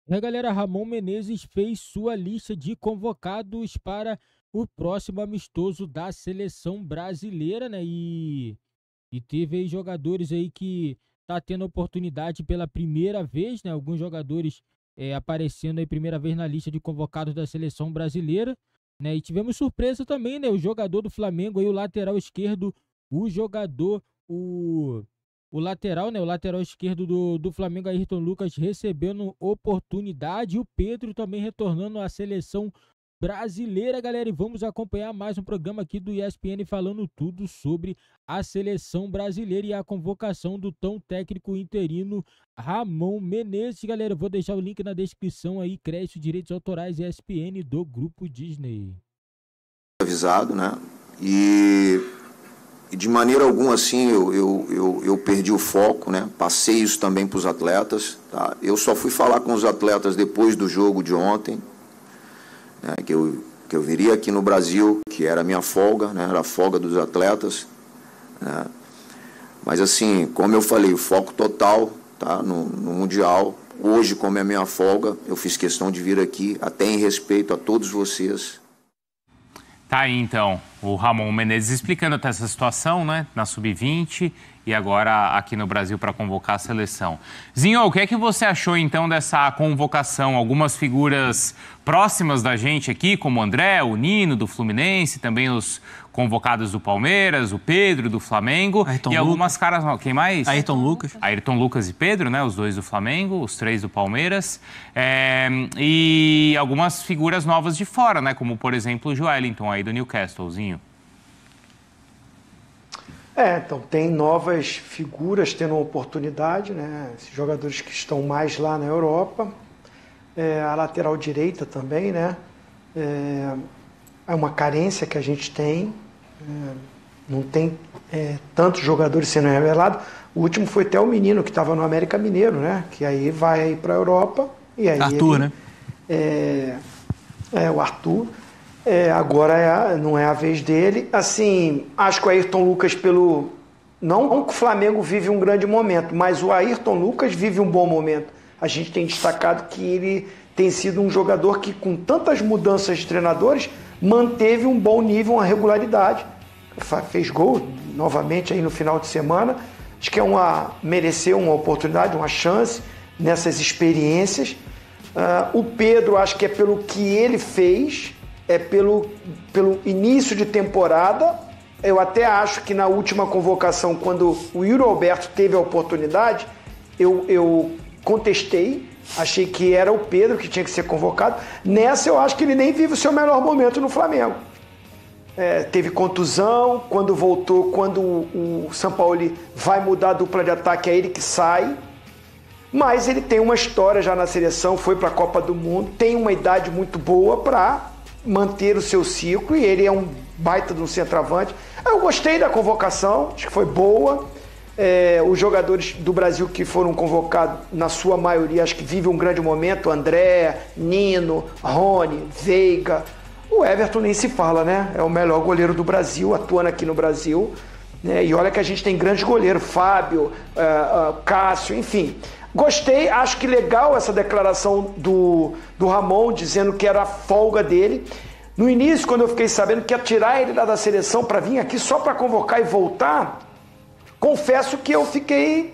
Galera, Ramon Menezes fez sua lista de convocados para o próximo amistoso da seleção brasileira, né? E teve aí jogadores aí que tá tendo oportunidade pela primeira vez, né? Alguns jogadores aparecendo aí primeira vez na lista de convocados da seleção brasileira, né? E tivemos surpresa também, né? O jogador do Flamengo aí, o lateral esquerdo, o jogador, o lateral, né? O lateral esquerdo do Flamengo, Ayrton Lucas, recebendo oportunidade. E o Pedro também retornando à seleção brasileira, galera. E vamos acompanhar mais um programa aqui do ESPN falando tudo sobre a seleção brasileira e a convocação do tão técnico interino Ramon Menezes. Galera, eu vou deixar o link na descrição aí, crédito, direitos autorais ESPN do Grupo Disney. Avisado, né? E de maneira alguma, assim, eu perdi o foco, né? Passei isso também para os atletas, tá? Eu só fui falar com os atletas depois do jogo de ontem, né? Que eu viria aqui no Brasil, que era a minha folga, né? Era a folga dos atletas, né? Mas, assim, como eu falei, o foco total, tá? No Mundial. Hoje, como é a minha folga, eu fiz questão de vir aqui, até em respeito a todos vocês. Tá aí, então, o Ramon Menezes explicando até essa situação, né, na Sub-20 e agora aqui no Brasil para convocar a seleção. Zinho, o que é que você achou, então, dessa convocação? Algumas figuras próximas da gente aqui, como o André, o Nino, do Fluminense, também os convocados do Palmeiras, o Pedro, do Flamengo, e algumas caras... Quem mais? Ayrton Lucas. Ayrton Lucas e Pedro, né, os dois do Flamengo, os três do Palmeiras. E algumas figuras novas de fora, né, como, por exemplo, o Joelinton aí do Newcastlezinho. Então, tem novas figuras tendo oportunidade, né? Esses jogadores que estão mais lá na Europa. A lateral direita também, né? É uma carência que a gente tem. Não tem tantos jogadores sendo revelados. O último foi até o menino que estava no América Mineiro, né? Que aí vai para a Europa. E aí Arthur, né? O Arthur. Agora não é a vez dele. Assim, acho que o Ayrton Lucas, não que o Flamengo vive um grande momento, mas o Ayrton Lucas vive um bom momento. A gente tem destacado que ele tem sido um jogador que, com tantas mudanças de treinadores, manteve um bom nível, uma regularidade. Fez gol novamente aí no final de semana. Acho que mereceu uma oportunidade, uma chance nessas experiências. O Pedro, acho que é pelo que ele fez, pelo início de temporada. Eu até acho que na última convocação, quando o Yuri Alberto teve a oportunidade, eu contestei, achei que era o Pedro que tinha que ser convocado. Nessa eu acho que ele nem vive o seu melhor momento no Flamengo. Teve contusão, quando voltou, quando o Sampaoli vai mudar a dupla de ataque, é ele que sai. Mas ele tem uma história já na seleção, foi para a Copa do Mundo, tem uma idade muito boa para manter o seu ciclo e ele é um baita de um centroavante. Eu gostei da convocação, acho que foi boa. Os jogadores do Brasil que foram convocados, na sua maioria, acho que vivem um grande momento. André, Nino, Rony, Veiga. O Everton nem se fala, né? É o melhor goleiro do Brasil, atuando aqui no Brasil. Né? E olha que a gente tem grandes goleiros, Fábio, Cássio, enfim. Gostei, acho que legal essa declaração do Ramon, dizendo que era a folga dele. No início, quando eu fiquei sabendo que ia tirar ele da seleção para vir aqui só para convocar e voltar, confesso que eu fiquei,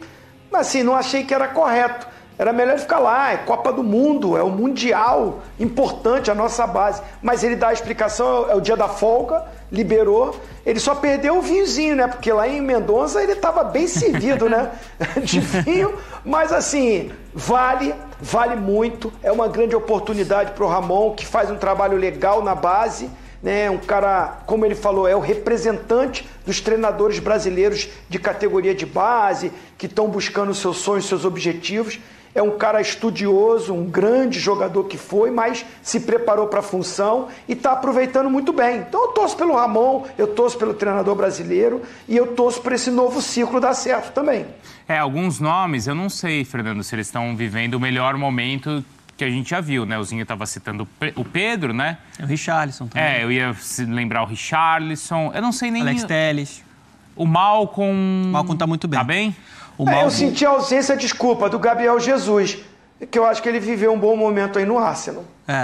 assim, não achei que era correto. Era melhor ele ficar lá, é Copa do Mundo, é o Mundial, importante a nossa base. Mas ele dá a explicação, é o dia da folga, liberou. Ele só perdeu o vinhozinho, né? Porque lá em Mendonça ele estava bem servido, né? De vinho. Mas assim, vale muito. É uma grande oportunidade para o Ramon, que faz um trabalho legal na base. Né? Um cara, como ele falou, é o representante dos treinadores brasileiros de categoria de base, que estão buscando seus sonhos, seus objetivos. É um cara estudioso, um grande jogador que foi, mas se preparou para a função e está aproveitando muito bem. Então eu torço pelo Ramon, eu torço pelo treinador brasileiro e eu torço para esse novo ciclo dar certo também. Alguns nomes, eu não sei, Fernando, se eles estão vivendo o melhor momento que a gente já viu, né? O Zinho estava citando o Pedro, né? O Richarlison também. Eu ia lembrar o Richarlison, eu não sei nem... Alex Telles. O Malcom... O Malcom tá muito bem. Tá bem? Eu senti a ausência, desculpa, do Gabriel Jesus. que eu acho que ele viveu um bom momento aí no Arsenal.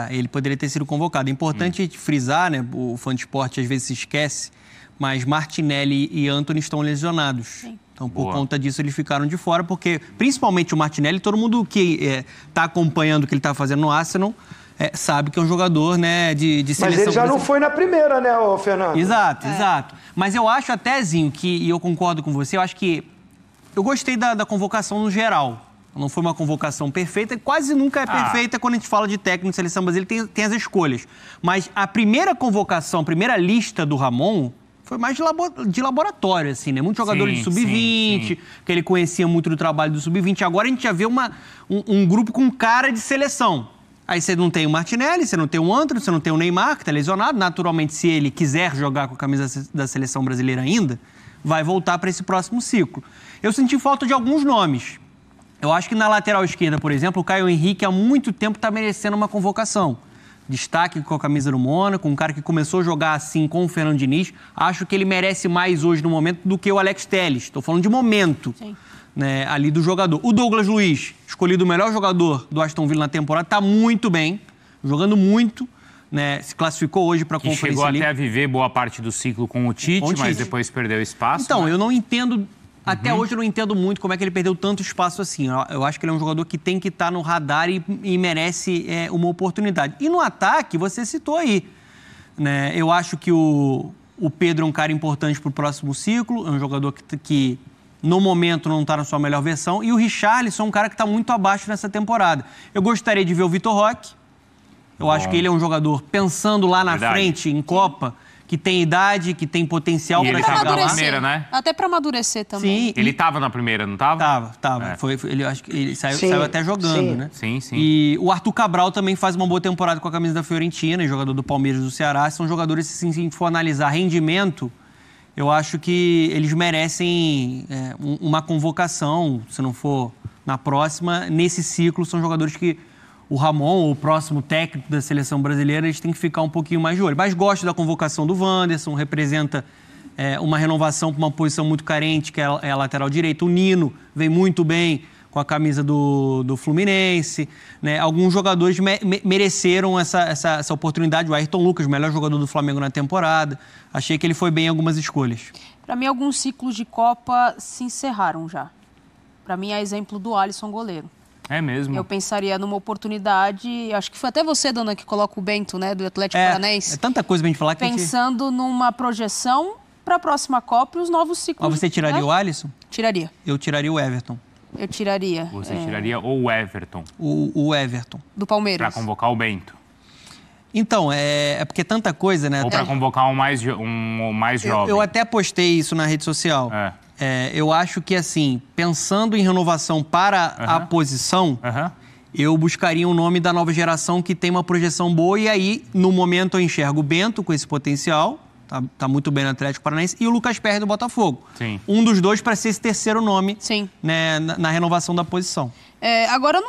Ele poderia ter sido convocado. É importante frisar, né? O fã de esporte às vezes se esquece, mas Martinelli e Antony estão lesionados. Sim. Então, por conta disso, eles ficaram de fora, porque, principalmente o Martinelli, todo mundo que está acompanhando o que ele está fazendo no Arsenal sabe que é um jogador, né, de seleção. Mas ele já não foi na primeira, né, Fernando? Exato. Mas eu acho até, Zinho, e eu concordo com você, eu acho que eu gostei da convocação no geral. Não foi uma convocação perfeita, quase nunca é perfeita quando a gente fala de técnico de seleção brasileira, tem as escolhas. Mas a primeira convocação, a primeira lista do Ramon foi mais de laboratório, assim, né? Muitos jogadores de sub-20, que ele conhecia muito do trabalho do sub-20. Agora a gente já vê um grupo com cara de seleção. Aí você não tem o Martinelli, você não tem o Antony, você não tem o Neymar, que está lesionado. Naturalmente, se ele quiser jogar com a camisa da seleção brasileira ainda, vai voltar para esse próximo ciclo. Eu senti falta de alguns nomes. Eu acho que na lateral esquerda, por exemplo, o Caio Henrique há muito tempo está merecendo uma convocação. Destaque com a camisa do Mônaco, um cara que começou a jogar assim com o Fernando Diniz. Acho que ele merece mais hoje no momento do que o Alex Telles. Estou falando de momento, né, ali do jogador. O Douglas Luiz, escolhido o melhor jogador do Aston Villa na temporada, está muito bem, jogando muito. Né, se classificou hoje para a Conferência League. Chegou até a viver boa parte do ciclo com o Tite, mas depois perdeu espaço. Então, eu não entendo... Até hoje eu não entendo muito como é que ele perdeu tanto espaço assim. Eu acho que ele é um jogador que tem que estar no radar e merece uma oportunidade. E no ataque, você citou aí, né? Eu acho que o Pedro é um cara importante para o próximo ciclo, é um jogador que no momento não está na sua melhor versão. E o Richarlison é um cara que está muito abaixo nessa temporada. Eu gostaria de ver o Vitor Roque. Eu acho que ele é um jogador, pensando lá na frente, em Copa, que tem idade, que tem potencial para chegar lá. Na primeira, né? Até para amadurecer também. Sim. Ele estava na primeira, não estava? Tava. Ele acho que ele saiu até jogando, né? Sim. E o Arthur Cabral também faz uma boa temporada com a camisa da Fiorentina, e jogador do Palmeiras e do Ceará. São jogadores, se a gente for analisar rendimento, eu acho que eles merecem uma convocação, se não for na próxima. Nesse ciclo, são jogadores que o Ramon, o próximo técnico da seleção brasileira, eles têm que ficar um pouquinho mais de olho. Mas gosto da convocação do Wanderson, representa uma renovação para uma posição muito carente, que é a lateral direita. O Nino vem muito bem com a camisa do Fluminense. Né? Alguns jogadores mereceram essa oportunidade. O Ayrton Lucas, o melhor jogador do Flamengo na temporada. Achei que ele foi bem em algumas escolhas. Para mim, alguns ciclos de Copa se encerraram já. Para mim, é exemplo do Alisson, goleiro. É mesmo? Eu pensaria numa oportunidade, acho que foi até você, Dona, que coloca o Bento, né, do Atlético Paranaense. É tanta coisa pra gente falar que pensando numa projeção para a próxima Copa e os novos ciclos. Mas você tiraria o Alisson? Tiraria. Eu tiraria o Everton. Eu tiraria. Você tiraria o Everton? O Everton. Do Palmeiras. Para convocar o Bento. Então, é porque tanta coisa, né? Ou para convocar um mais jovem. Eu até postei isso na rede social. Eu acho que, assim, pensando em renovação para a posição, eu buscaria um nome da nova geração que tem uma projeção boa. E aí, no momento, eu enxergo o Bento com esse potencial. Tá muito bem no Atlético Paranaense. E o Lucas Perry do Botafogo. Sim. Um dos dois para ser esse terceiro nome. Sim. Né, na renovação da posição. Agora,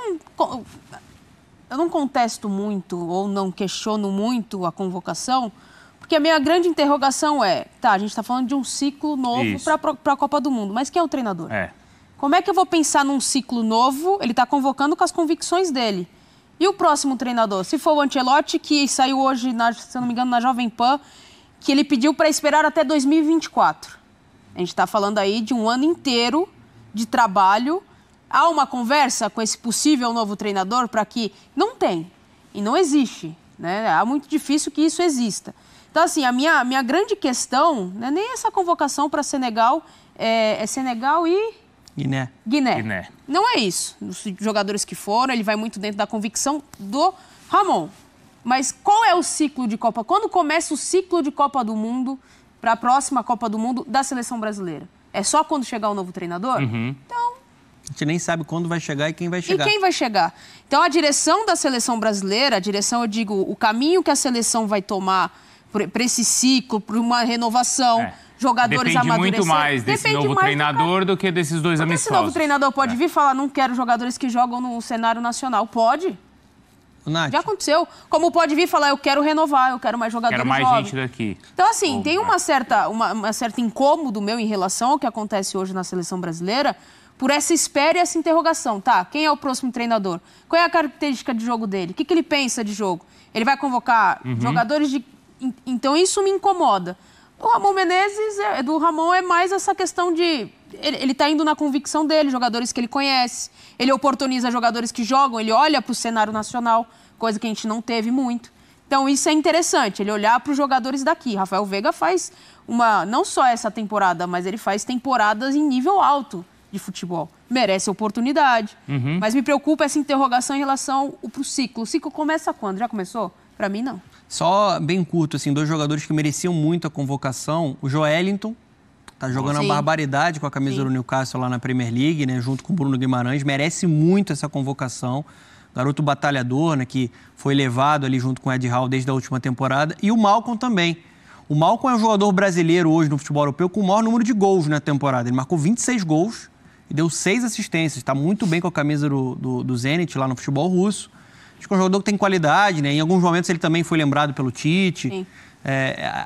eu não contesto muito ou não questiono muito a convocação, porque a minha grande interrogação a gente está falando de um ciclo novo para a Copa do Mundo, mas quem é o treinador? Como é que eu vou pensar num ciclo novo? Ele está convocando com as convicções dele. E o próximo treinador? Se for o Ancelotti, que saiu hoje, se eu não me engano, na Jovem Pan, que ele pediu para esperar até 2024. A gente está falando aí de um ano inteiro de trabalho. Há uma conversa com esse possível novo treinador para que... Não tem. E não existe. Né? É muito difícil que isso exista. Então, assim, a minha grande questão não é nem essa convocação para Senegal. É Senegal e... Guiné. Não é isso. Os jogadores que foram, ele vai muito dentro da convicção do Ramon. Mas qual é o ciclo de Copa? Quando começa o ciclo de Copa do Mundo para a próxima Copa do Mundo da seleção brasileira? É só quando chegar o novo treinador? Então... A gente nem sabe quando vai chegar e quem vai chegar. Então, a direção da seleção brasileira, eu digo, o caminho que a seleção vai tomar para esse ciclo, para uma renovação, jogadores amadurecerem... Depende muito mais desse novo treinador do que desses dois amistosos. Esse novo treinador pode vir e falar, não quero jogadores que jogam no cenário nacional. Pode. Nath. Já aconteceu. Como pode vir e falar, eu quero renovar, eu quero mais jogadores jovens. Quero mais gente daqui. Então, assim, tem uma certa incômodo meu em relação ao que acontece hoje na seleção brasileira, por essa espera e essa interrogação. Tá, quem é o próximo treinador? Qual é a característica de jogo dele? O que ele pensa de jogo? Ele vai convocar jogadores de... Então isso me incomoda. Do Ramon Menezes, do Ramon é mais essa questão de... Ele tá indo na convicção dele, jogadores que ele conhece. Ele oportuniza jogadores que jogam, ele olha para o cenário nacional, coisa que a gente não teve muito. Então isso é interessante, ele olhar para os jogadores daqui. Rafael Veiga faz não só essa temporada, mas ele faz temporadas em nível alto de futebol. Merece oportunidade. Mas me preocupa essa interrogação em relação ao ciclo. O ciclo começa quando? Já começou? Para mim, não. Só bem curto, assim, 2 jogadores que mereciam muito a convocação. O Joelinton, tá jogando uma barbaridade com a camisa do Newcastle lá na Premier League, né, junto com o Bruno Guimarães. Merece muito essa convocação. Garoto batalhador, né, que foi levado ali junto com o Ed Hall desde a última temporada. E o Malcom também. O Malcom é um jogador brasileiro hoje no futebol europeu com o maior número de gols na temporada. Ele marcou 26 gols e deu 6 assistências. Está muito bem com a camisa do Zenit lá no futebol russo. Acho que é um jogador que tem qualidade, né? Em alguns momentos ele também foi lembrado pelo Tite.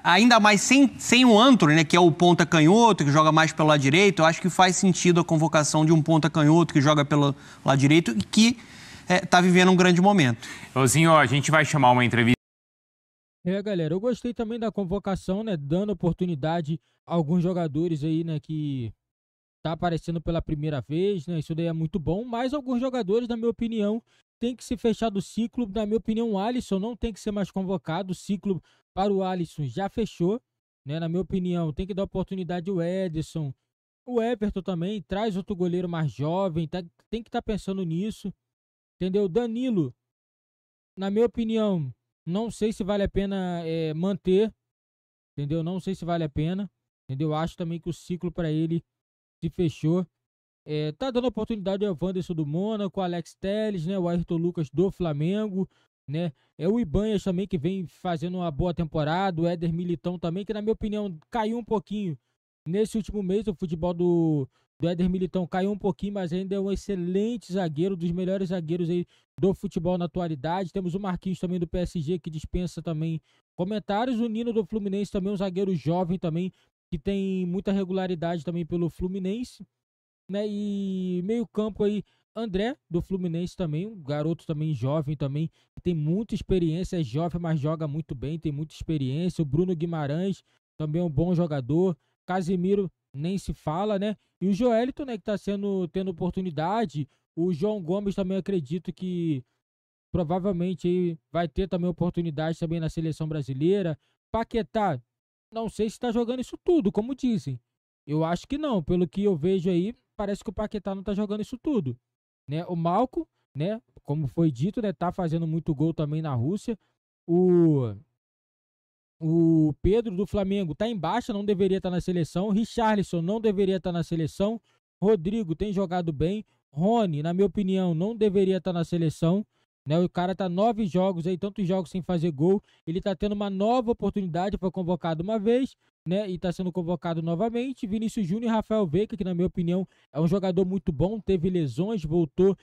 Ainda mais sem o Antony, né? Que é o ponta canhoto, que joga mais pelo lado direito. Eu acho que faz sentido a convocação de um ponta canhoto que joga pelo lado direito e que está vivendo um grande momento. Zinho, a gente vai chamar uma entrevista. Galera, eu gostei também da convocação, né? Dando oportunidade a alguns jogadores aí, né? Que tá aparecendo pela primeira vez, né? Isso daí é muito bom. Mas alguns jogadores, na minha opinião, tem que se fechar do ciclo. Na minha opinião, o Alisson não tem que ser mais convocado. O ciclo para o Alisson já fechou, né? Na minha opinião, tem que dar oportunidade ao Ederson. O Everton também, traz outro goleiro mais jovem. Tem que estar pensando nisso. Entendeu? Danilo, na minha opinião, não sei se vale a pena manter. Entendeu? Não sei se vale a pena. Entendeu? Acho também que o ciclo para ele se fechou. Tá dando oportunidade ao Wanderson do Mônaco, o Alex Telles, né, o Ayrton Lucas do Flamengo, né, o Ibanhas também que vem fazendo uma boa temporada, o Éder Militão também, que na minha opinião caiu um pouquinho nesse último mês. O futebol do Éder Militão caiu um pouquinho, mas ainda é um excelente zagueiro, dos melhores zagueiros aí do futebol na atualidade. Temos o Marquinhos também do PSG, que dispensa também comentários, o Nino do Fluminense também, um zagueiro jovem também, que tem muita regularidade também pelo Fluminense, né? E meio campo aí, André do Fluminense também, um garoto também jovem também, que tem muita experiência, é jovem, mas joga muito bem, tem muita experiência. O Bruno Guimarães também é um bom jogador. Casemiro nem se fala, né? E o Joelinton, né, que tá tendo oportunidade. O João Gomes também acredito que provavelmente aí vai ter também oportunidade também na seleção brasileira. Paquetá, não sei se está jogando isso tudo, como dizem. Eu acho que não. Pelo que eu vejo aí, parece que o Paquetá não está jogando isso tudo, né? O Malcom, né, como foi dito, né, tá fazendo muito gol também na Rússia. O Pedro do Flamengo tá em baixa, não deveria estar na seleção. Richarlison não deveria estar na seleção. Rodrigo tem jogado bem. Rony, na minha opinião, não deveria estar na seleção, né? O cara tá 9 jogos aí, tantos jogos sem fazer gol. Ele tá tendo uma nova oportunidade, foi convocado uma vez, né? E tá sendo convocado novamente. Vinícius Júnior e Rafael Veiga, que na minha opinião é um jogador muito bom, teve lesões, voltou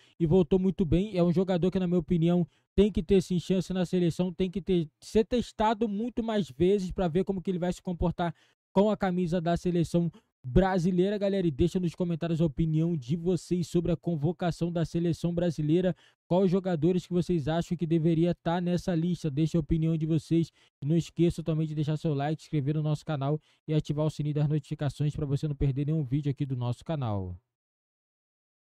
muito bem. É um jogador que na minha opinião tem que ter sim chance na seleção, tem que ser testado muito mais vezes para ver como que ele vai se comportar com a camisa da seleção brasileira, galera. E deixa nos comentários a opinião de vocês sobre a convocação da seleção brasileira. Quais jogadores que vocês acham que deveria estar nessa lista? Deixa a opinião de vocês. E não esqueça também de deixar seu like, inscrever no nosso canal e ativar o sininho das notificações para você não perder nenhum vídeo aqui do nosso canal.